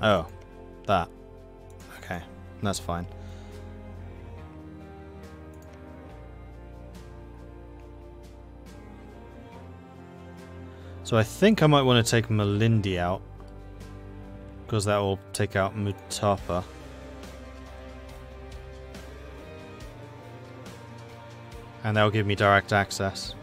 Oh, that. Okay, that's fine. So I think I might want to take Malindi out, because that will take out Mutapa. And that will give me direct access.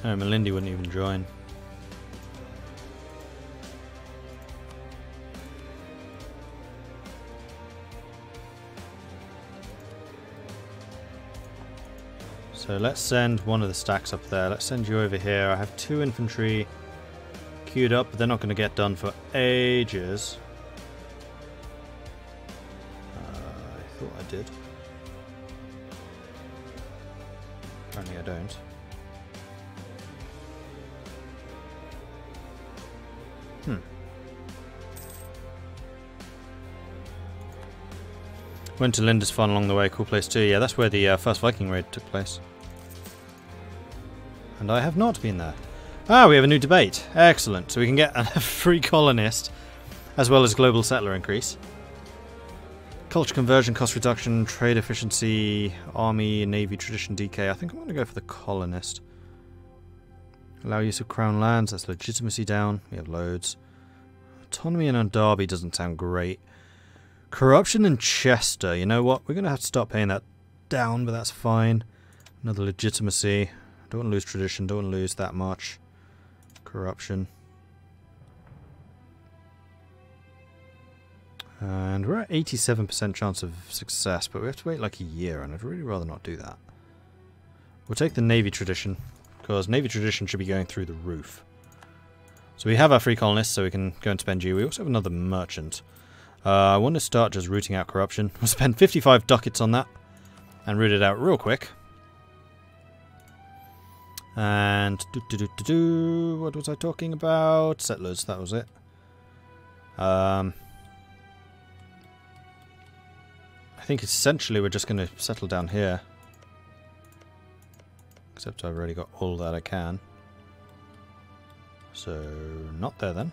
Oh, Malindi wouldn't even join. So let's send one of the stacks up there. Let's send you over here. I have 2 infantry queued up, but they're not going to get done for ages. I thought I did. Apparently I don't. Went to Lindisfarne along the way, cool place too. Yeah, that's where the first Viking raid took place. And I have not been there. Ah, we have a new debate. Excellent. So we can get a free colonist, as well as global settler increase. Culture conversion, cost reduction, trade efficiency, army, navy, tradition, DK. I think I'm going to go for the colonist. Allow use of crown lands, that's legitimacy down. We have loads. Autonomy in Derby doesn't sound great. Corruption in Chester, you know what? We're going to have to start paying that down, but that's fine. Another legitimacy. Don't want to lose tradition, don't want to lose that much. Corruption. And we're at 87% chance of success, but we have to wait like a year, and I'd really rather not do that. We'll take the Navy tradition, because Navy tradition should be going through the roof. So we have our free colonists, so we can go and spend you. We also have another merchant. I want to start just rooting out corruption. We'll spend 55 ducats on that and root it out real quick. And what was I talking about? Settlers, that was it. I think essentially we're just going to settle down here. Except I've already got all that I can. So, not there then.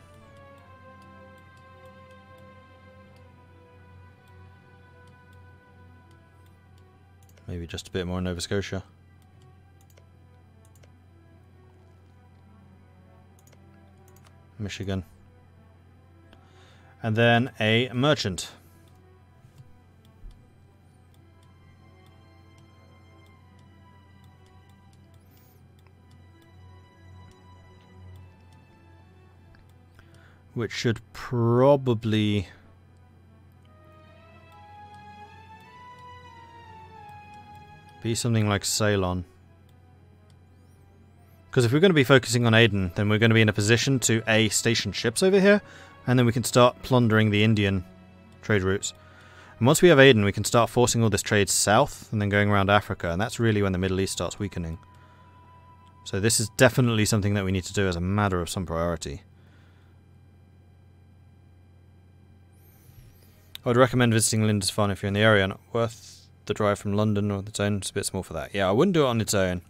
Maybe just a bit more in Nova Scotia. Michigan. And then a merchant. Which should probably... be something like Ceylon. Because if we're going to be focusing on Aden, then we're going to be in a position to A, station ships over here, and then we can start plundering the Indian trade routes. And once we have Aden, we can start forcing all this trade south, and then going around Africa, and that's really when the Middle East starts weakening. So this is definitely something that we need to do as a matter of some priority. I would recommend visiting Lindisfarne if you're in the area. Not worth the drive from London on its own. It's a bit small for that. Yeah, I wouldn't do it on its own.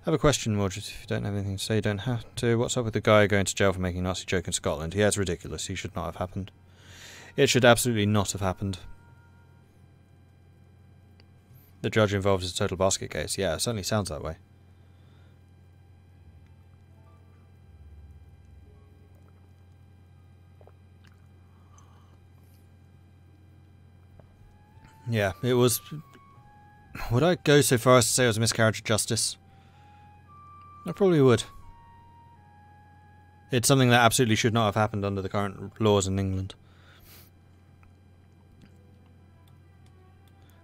I have a question, Mordred. If you don't have anything to say, you don't have to. What's up with the guy going to jail for making a nasty joke in Scotland? Yeah, it's ridiculous. He should not have happened. It should absolutely not have happened. The judge involved is a total basket case. Yeah, it certainly sounds that way. Yeah, it was... Would I go so far as to say it was a miscarriage of justice? I probably would. It's something that absolutely should not have happened under the current laws in England.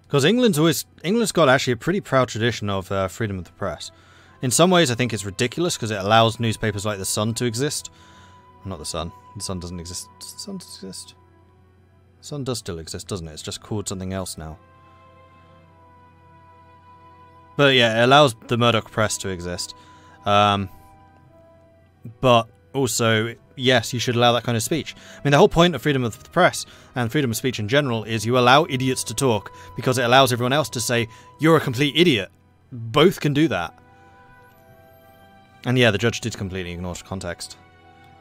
Because England's got actually a pretty proud tradition of freedom of the press. In some ways I think it's ridiculous because it allows newspapers like The Sun to exist. Not The Sun. The Sun doesn't exist. Does The Sun exist? The Sun does still exist, doesn't it? It's just called something else now. But yeah, it allows the Murdoch press to exist. But also, yes, you should allow that kind of speech. I mean, the whole point of freedom of the press and freedom of speech in general is you allow idiots to talk because it allows everyone else to say, you're a complete idiot. Both can do that. And yeah, the judge did completely ignore context.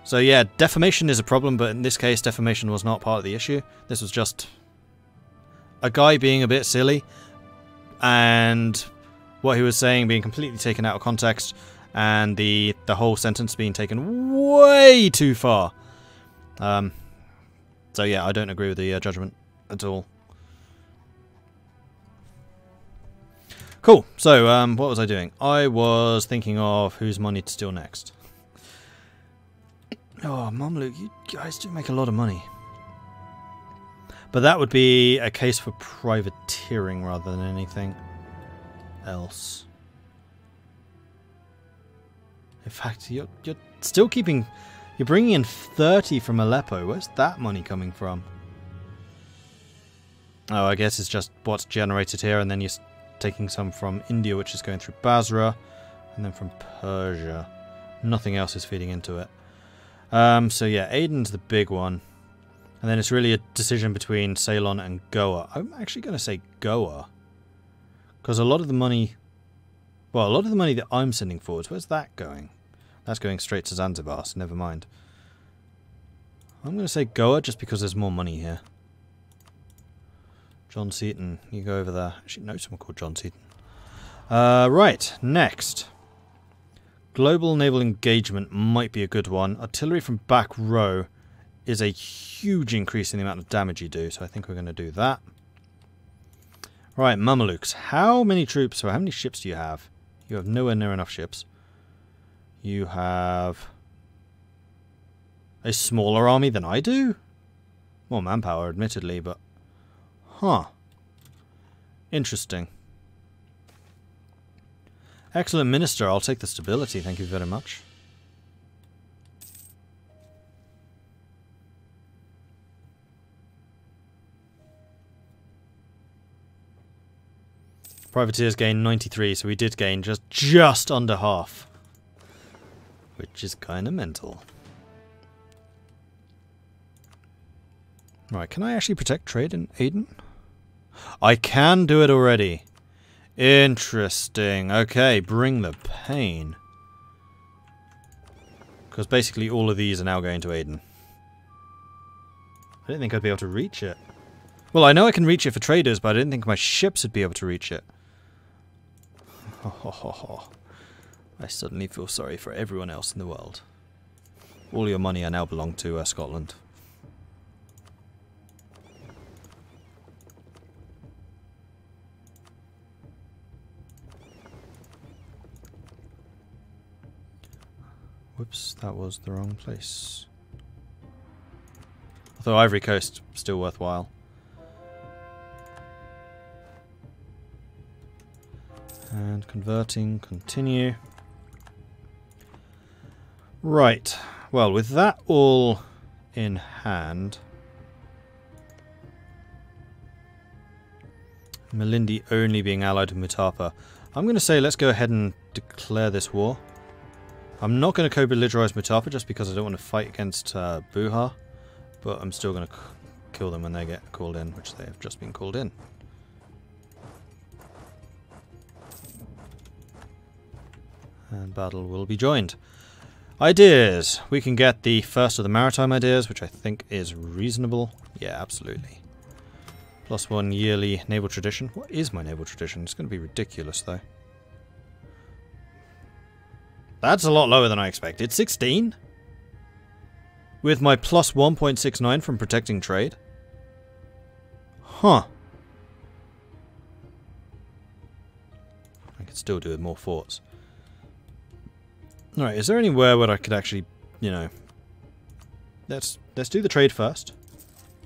So yeah, defamation is a problem, but in this case, defamation was not part of the issue. This was just a guy being a bit silly and what he was saying being completely taken out of context, and the whole sentence being taken way too far. So yeah, I don't agree with the judgment at all. Cool. So what was I doing? I was thinking of whose money to steal next. Oh, Mamluk, you guys do make a lot of money. But that would be a case for privateering rather than anything else. In fact, you're still keeping... You're bringing in 30 from Aleppo. Where's that money coming from? Oh, I guess it's just what's generated here, and then you're taking some from India, which is going through Basra, and then from Persia. Nothing else is feeding into it. So yeah, Aden's the big one. And then it's really a decision between Ceylon and Goa. I'm actually going to say Goa. Because a lot of the money... Well, a lot of the money that I'm sending forwards, where's that going? That's going straight to Zanzibar, so never mind. I'm going to say Goa just because there's more money here. John Seaton, you go over there. Actually, no, someone called John Seaton. Right, next. Global naval engagement might be a good one. Artillery from back row is a huge increase in the amount of damage you do, so I think we're going to do that. Right, Mamelukes. How many troops, or how many ships do you have? You have nowhere near enough ships. You have a smaller army than I do? More manpower, admittedly, but... Huh. Interesting. Excellent minister, I'll take the stability, thank you very much. Privateers gain 93, so we did gain just under half. Which is kind of mental. Right, can I actually protect trade in Aden? I can do it already. Interesting. Okay, bring the pain. Because basically all of these are now going to Aden. I didn't think I'd be able to reach it. Well, I know I can reach it for traders, but I didn't think my ships would be able to reach it. I suddenly feel sorry for everyone else in the world. All your money now belong to Scotland. Whoops, that was the wrong place. Although Ivory Coast, still worthwhile. And converting, continue. Right, well, with that all in hand, Malindi only being allied with Mutapa, I'm going to say let's go ahead and declare this war. I'm not going to co-belligerize Mutapa just because I don't want to fight against Buha, but I'm still going to kill them when they get called in, which they have just been called in. And battle will be joined. Ideas. We can get the first of the maritime ideas, which I think is reasonable. Yeah, absolutely. +1 yearly naval tradition. What is my naval tradition? It's going to be ridiculous, though. That's a lot lower than I expected. 16? With my +1.69 from protecting trade? Huh. I could still do with more forts. Alright, is there anywhere where I could actually, you know... Let's do the trade first.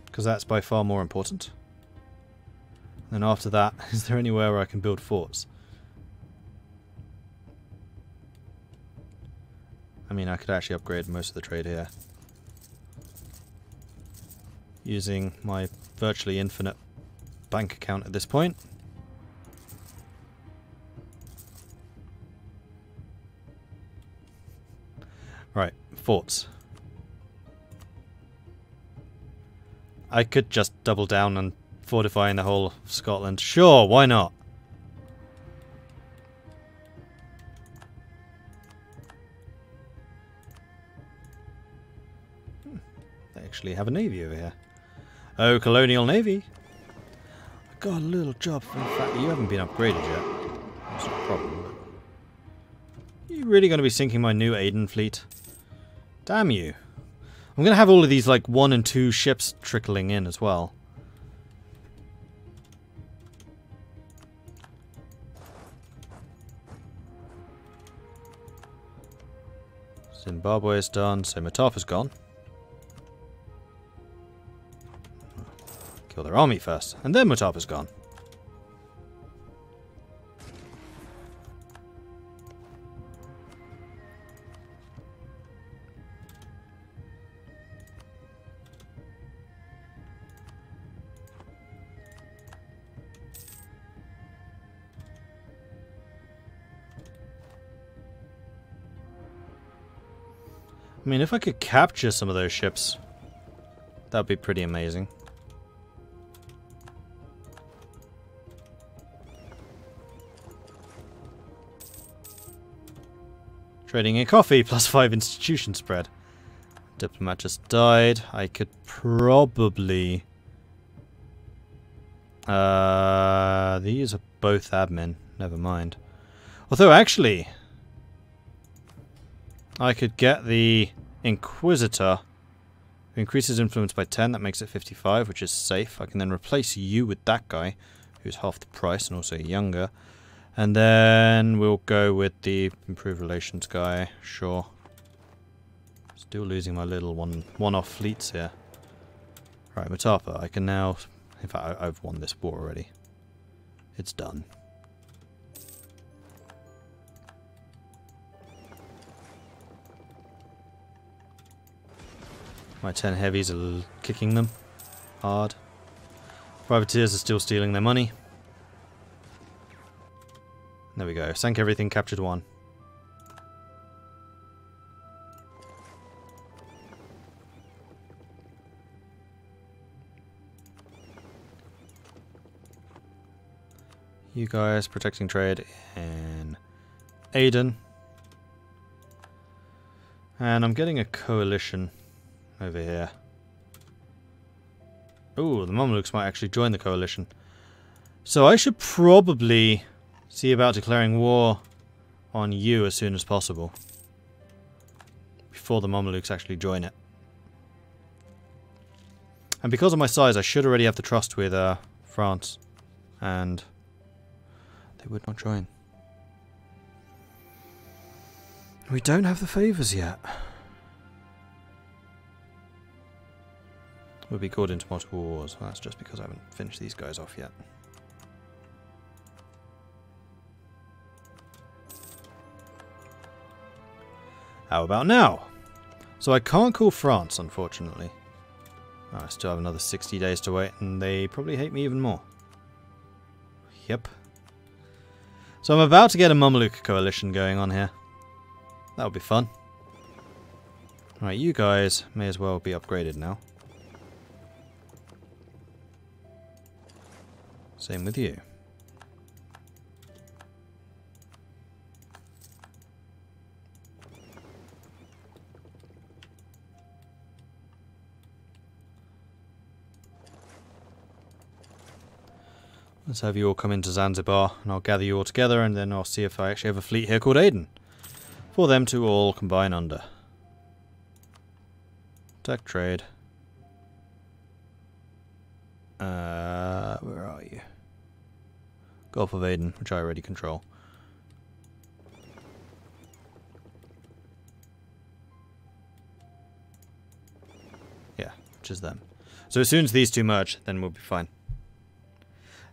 Because that's by far more important. And then after that, is there anywhere where I can build forts? I mean, I could actually upgrade most of the trade here. Using my virtually infinite bank account at this point. forts. I could just double down on fortifying the whole of Scotland. Sure, why not? They actually have a navy over here. Oh, colonial navy. I got a little job for the fact that you haven't been upgraded yet. That's not a problem. But are you really going to be sinking my new Aden fleet? Damn you. I'm going to have all of these like 1 and 2 ships trickling in as well. Zimbabwe is done, so Matapa's gone. Kill their army first, and then Matapa's gone. I mean, if I could capture some of those ships, that'd be pretty amazing. Trading in coffee, +5 institution spread. Diplomat just died. I could probably... these are both admin. Never mind. Although, actually... I could get the Inquisitor, who increases influence by 10, that makes it 55, which is safe. I can then replace you with that guy, who's half the price and also younger. And then we'll go with the improved relations guy, sure. Still losing my little one-off fleets here. Right, Matapa, I can now... In fact, I've won this war already. It's done. My 10 heavies are kicking them hard. Privateers are still stealing their money. There we go. Sank everything, captured 1. You guys protecting trade in Aden. And I'm getting a coalition over here. Ooh, the Mamluks might actually join the coalition. So I should probably see about declaring war on you as soon as possible. Before the Mamluks actually join it. And because of my size, I should already have the trust with France. And they would not join. We don't have the favours yet. We'll be called into multiple wars. Well, that's just because I haven't finished these guys off yet. How about now? So I can't call France, unfortunately. Oh, I still have another 60 days to wait, and they probably hate me even more. Yep. So I'm about to get a Mameluke coalition going on here. That'll be fun. Alright, you guys may as well be upgraded now. Same with you. Let's have you all come into Zanzibar, and I'll gather you all together, and then I'll see if I actually have a fleet here called Aden. For them to all combine under. Tech trade. Where are you? Gulf of Aden, which I already control. Yeah, which is them. So as soon as these two merge, then we'll be fine.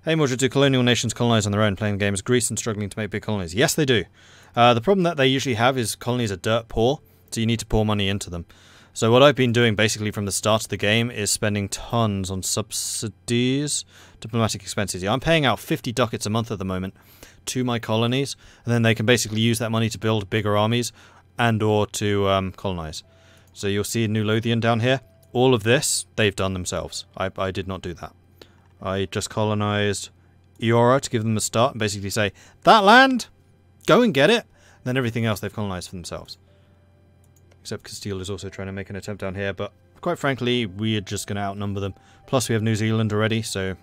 Hey Mordred, do colonial nations colonize on their own, playing the game as Greece and struggling to make big colonies? Yes, they do. The problem that they usually have is colonies are dirt poor, so you need to pour money into them. So what I've been doing basically from the start of the game is spending tons on subsidies, diplomatic expenses. Yeah, I'm paying out 50 ducats a month at the moment to my colonies, and then they can basically use that money to build bigger armies and or to colonize. So you'll see New Lothian down here. All of this, they've done themselves. I did not do that. I just colonized Iora to give them a start and basically say, that land, go and get it. And then everything else they've colonized for themselves. Except Castile is also trying to make an attempt down here, but quite frankly, we're just going to outnumber them. Plus we have New Zealand already, so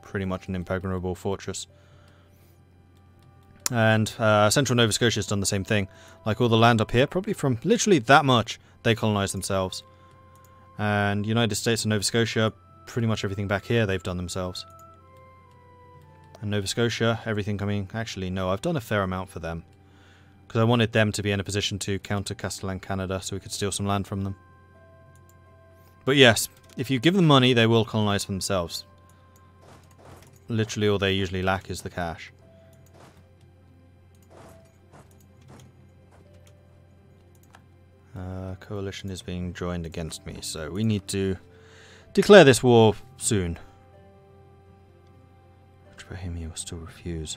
pretty much an impregnable fortress. And Central Nova Scotia has done the same thing. Like all the land up here, probably from literally that much, they colonized themselves. And United States and Nova Scotia, pretty much everything back here they've done themselves. And Nova Scotia, everything coming... Actually, no, I've done a fair amount for them. Because I wanted them to be in a position to counter Castellan Canada so we could steal some land from them. But yes, if you give them money, they will colonize for themselves. Literally all they usually lack is the cash. Coalition is being joined against me, so we need to declare this war soon. Which Bohemia will still refuse.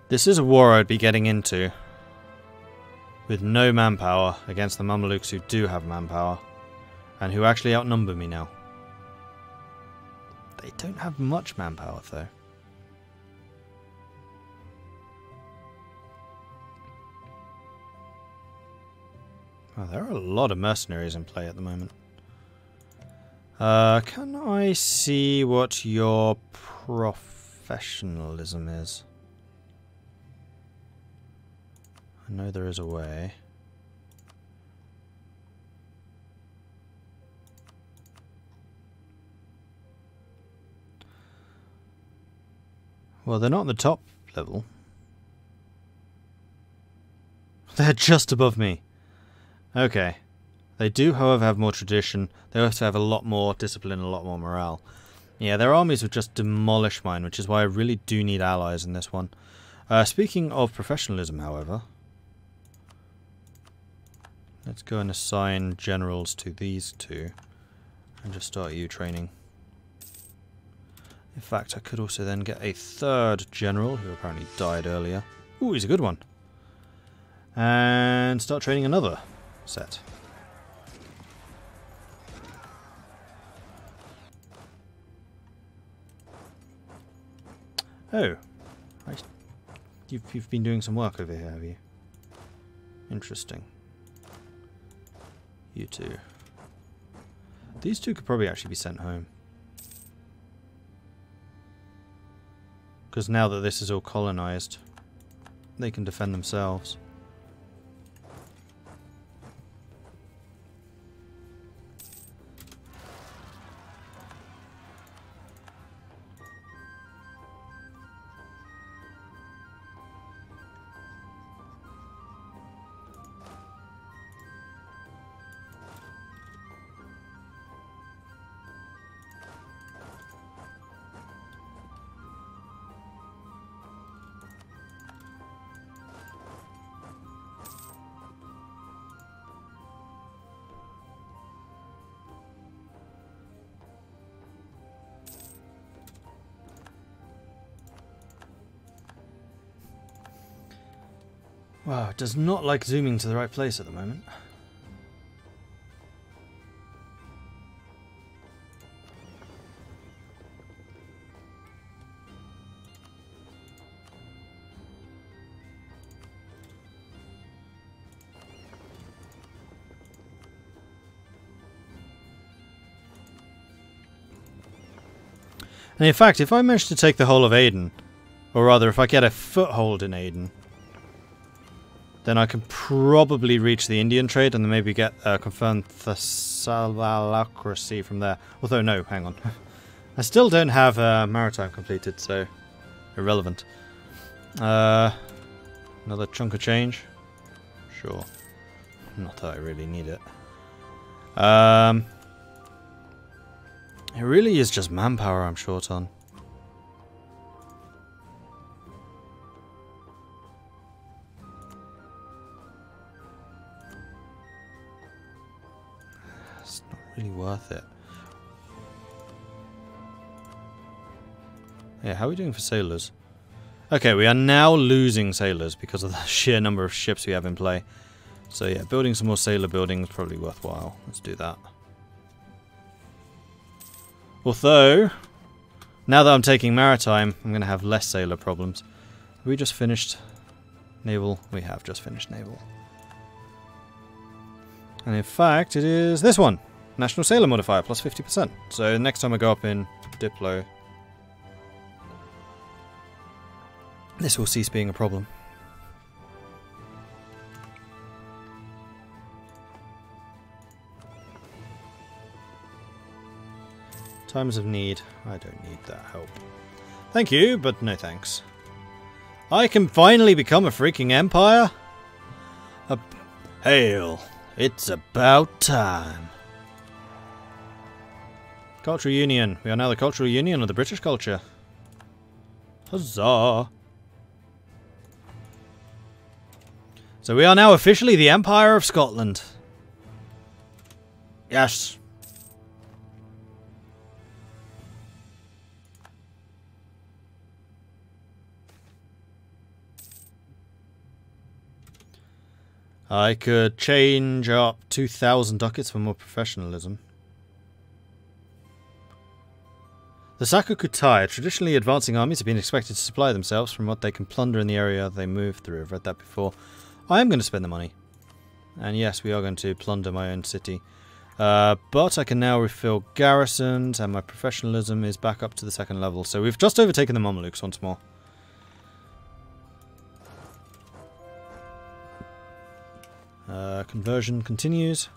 This is a war I'd be getting into with no manpower against the Mamelukes who do have manpower and who actually outnumber me now. They don't have much manpower though. Oh, there are a lot of mercenaries in play at the moment. Can I see what your professionalism is? I know there is a way. Well, they're not on the top level. They're just above me. Okay. They do, however, have more tradition. They also have a lot more discipline, a lot more morale. Yeah, their armies would just demolish mine, which is why I really do need allies in this one. Speaking of professionalism, however... Let's go and assign generals to these two. And just start you training. In fact, I could also then get a third general, who apparently died earlier. Ooh, he's a good one. And start training another set. Oh. You've been doing some work over here, have you? Interesting. You two. These two could probably actually be sent home. Because now that this is all colonized, they can defend themselves. Wow, it does not like zooming to the right place at the moment. And in fact, if I manage to take the whole of Aden, or rather if I get a foothold in Aden, then I can probably reach the Indian trade and then maybe get confirmed Thessalocracy from there. Although, no, hang on. I still don't have maritime completed, so irrelevant. Another chunk of change? Sure. Not that I really need it. It really is just manpower I'm short on. really worth it. Yeah, how are we doing for sailors? Okay, we are now losing sailors because of the sheer number of ships we have in play. So yeah, building some more sailor buildings is probably worthwhile. Let's do that. Although, now that I'm taking maritime, I'm going to have less sailor problems. Have we just finished naval? We have just finished naval. And in fact, it is this one. National Sailor Modifier, plus 50%. So next time I go up in Diplo, this will cease being a problem. Times of need. I don't need that help. Thank you, but no thanks. I can finally become a freaking empire? Hail. It's about time. Cultural Union. We are now the Cultural Union of the British culture. Huzzah. So we are now officially the Empire of Scotland. Yes. I could change up 2,000 ducats for more professionalism. The Sakukutai, traditionally advancing armies, have been expected to supply themselves from what they can plunder in the area they move through. I've read that before. I am going to spend the money. And yes, we are going to plunder my own city. But I can now refill garrisons, and my professionalism is back up to the 2nd level. So we've just overtaken the Mamelukes once more. Conversion continues.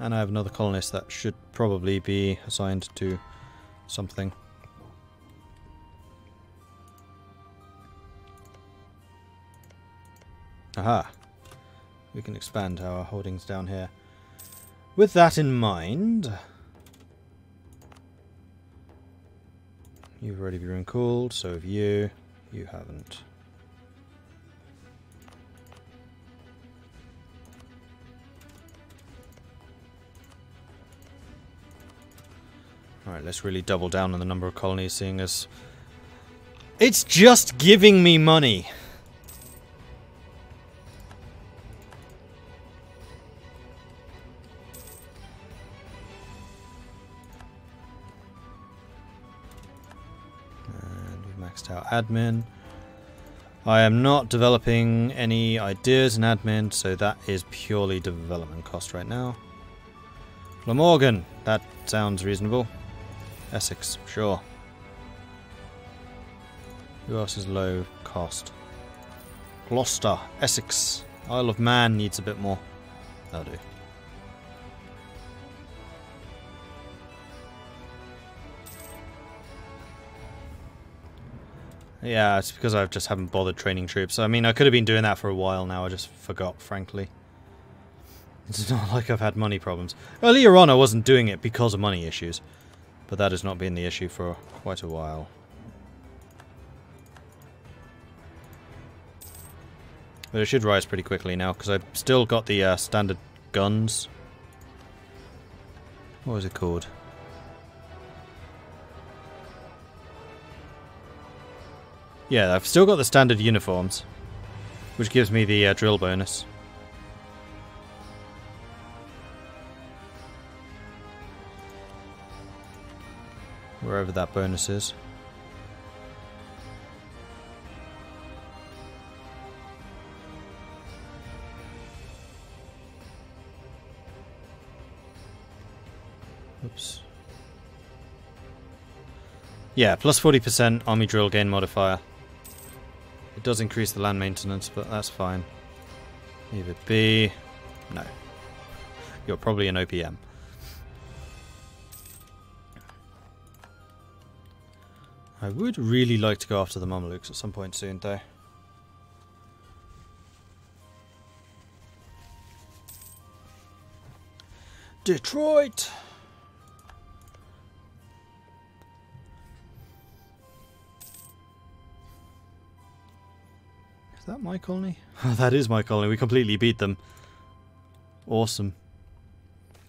And I have another colonist that should probably be assigned to something. Aha. We can expand our holdings down here. With that in mind, you've already been called, so have you. You haven't. Alright, let's really double down on the number of colonies, seeing as it's just giving me money. And we've maxed out admin. I am not developing any ideas in admin, so that is purely development cost right now. Glamorgan, that sounds reasonable. Essex, sure. Who else is low cost? Gloucester, Essex. Isle of Man needs a bit more. That'll do. Yeah, it's because I just haven't bothered training troops. I mean, I could have been doing that for a while now. I just forgot, frankly. It's not like I've had money problems. Earlier on, I wasn't doing it because of money issues. But that has not been the issue for quite a while. But it should rise pretty quickly now, because I've still got the standard guns. What was it called? Yeah, I've still got the standard uniforms, which gives me the drill bonus. Wherever that bonus is. Oops. Yeah, plus 40% army drill gain modifier. It does increase the land maintenance, but that's fine. Leave it be. No. You're probably an OPM. I would really like to go after the Mamelukes at some point soon, though. Detroit! Is that my colony? That is my colony. We completely beat them. Awesome.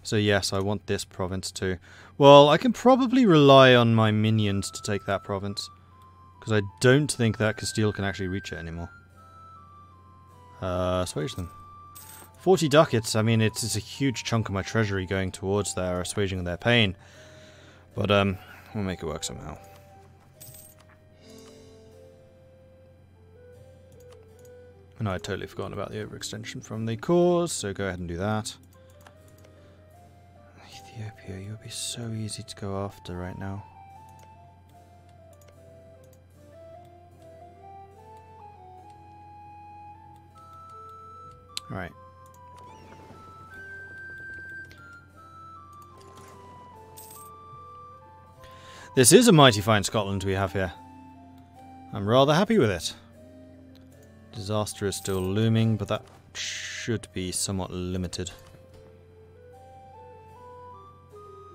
So yes, I want this province too. Well, I can probably rely on my minions to take that province. Because I don't think that Castile can actually reach it anymore. Assuage them. 40 ducats, I mean, it's a huge chunk of my treasury going towards their assuaging their pain. But, we'll make it work somehow. And I'd totally forgotten about the overextension from the cause, so go ahead and do that. Ethiopia, you'll be so easy to go after right now. Alright. This is a mighty fine Scotland we have here. I'm rather happy with it. Disaster is still looming, but that should be somewhat limited.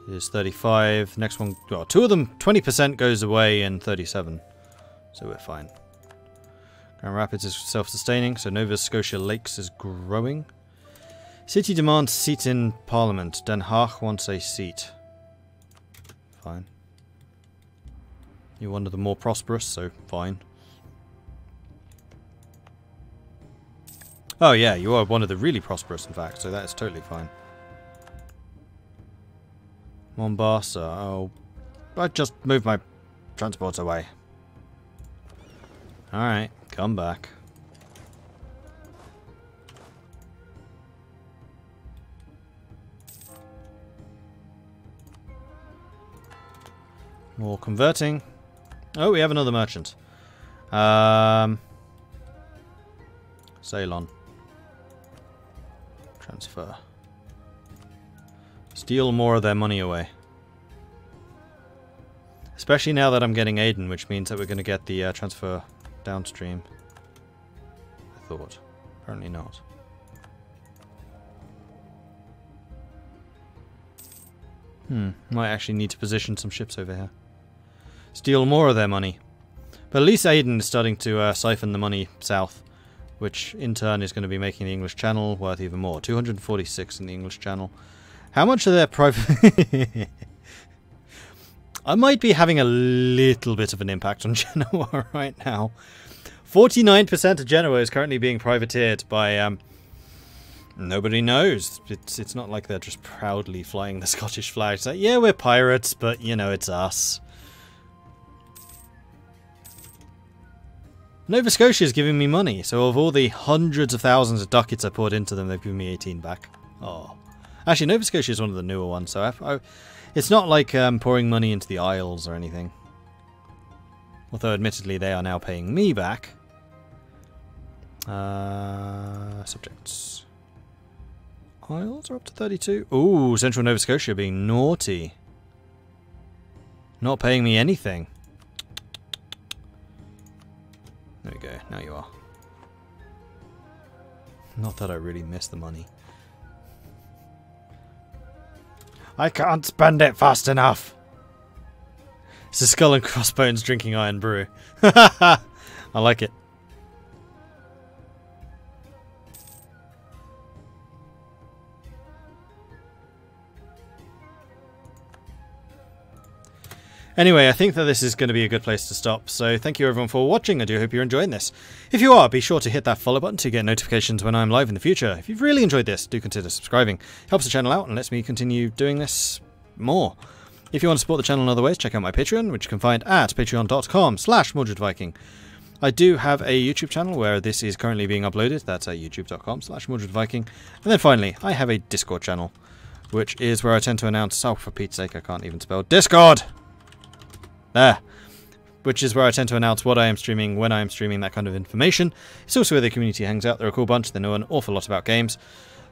It is 35. Next one, well, two of them, 20% goes away in 37. So we're fine. Grand Rapids is self-sustaining, so Nova Scotia Lakes is growing. City demands seat in Parliament. Den Haag wants a seat. Fine. You're one of the more prosperous, so fine. Oh yeah, you are one of the really prosperous, in fact, so that is totally fine. Mombasa, oh, I just moved my transports away. Alright, come back. More converting. Oh, we have another merchant. Ceylon. Transfer. Steal more of their money away. Especially now that I'm getting Aden, which means that we're going to get the transfer downstream. I thought. Apparently not. Might actually need to position some ships over here. Steal more of their money. But at least Aden is starting to siphon the money south, which in turn is going to be making the English Channel worth even more. 246 in the English Channel. How much of their private... I might be having a little bit of an impact on Genoa right now. 49% of Genoa is currently being privateered by... nobody knows. It's not like they're just proudly flying the Scottish flag. It's like, yeah, we're pirates, but, you know, it's us. Nova Scotia is giving me money, so of all the hundreds of thousands of ducats I poured into them, they've given me 18 back. Oh. Actually, Nova Scotia is one of the newer ones, so it's not like pouring money into the Isles or anything. Although, admittedly, they are now paying me back. Subjects. Isles are up to 32. Ooh, Central Nova Scotia being naughty. Not paying me anything. There we go, now you are. Not that I really miss the money. I can't spend it fast enough! It's a skull and crossbones drinking iron brew. I like it. Anyway, I think that this is going to be a good place to stop, so thank you everyone for watching. I do hope you're enjoying this. If you are, be sure to hit that follow button to get notifications when I'm live in the future. If you've really enjoyed this, do consider subscribing. It helps the channel out and lets me continue doing this more. If you want to support the channel in other ways, check out my Patreon, which you can find at patreon.com/MordredViking. I do have a YouTube channel where this is currently being uploaded. That's at youtube.com/MordredViking. And then finally, I have a Discord channel, which is where I tend to announce... Oh, for Pete's sake, I can't even spell Discord! There. Which is where I tend to announce what I am streaming, when I am streaming, that kind of information. It's also where the community hangs out. They're a cool bunch. They know an awful lot about games.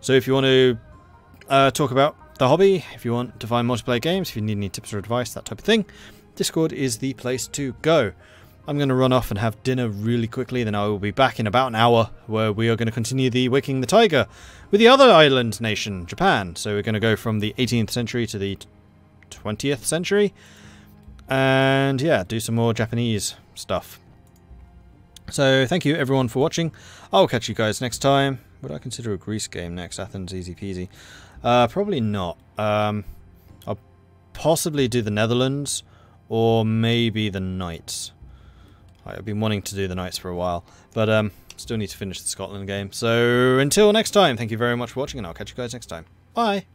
So if you want to talk about the hobby, if you want to find multiplayer games, if you need any tips or advice, that type of thing, Discord is the place to go. I'm going to run off and have dinner really quickly, then I will be back in about an hour, where we are going to continue the Waking the Tiger with the other island nation, Japan. So we're going to go from the 18th century to the 20th century. And yeah, do some more Japanese stuff. So thank you everyone for watching. I'll catch you guys next time. Would I consider a Greece game next? Athens, easy peasy. Probably not. I'll possibly do the Netherlands, or maybe the Knights. I've been wanting to do the Knights for a while, but still need to finish the Scotland game. So until next time, thank you very much for watching, and I'll catch you guys next time. Bye!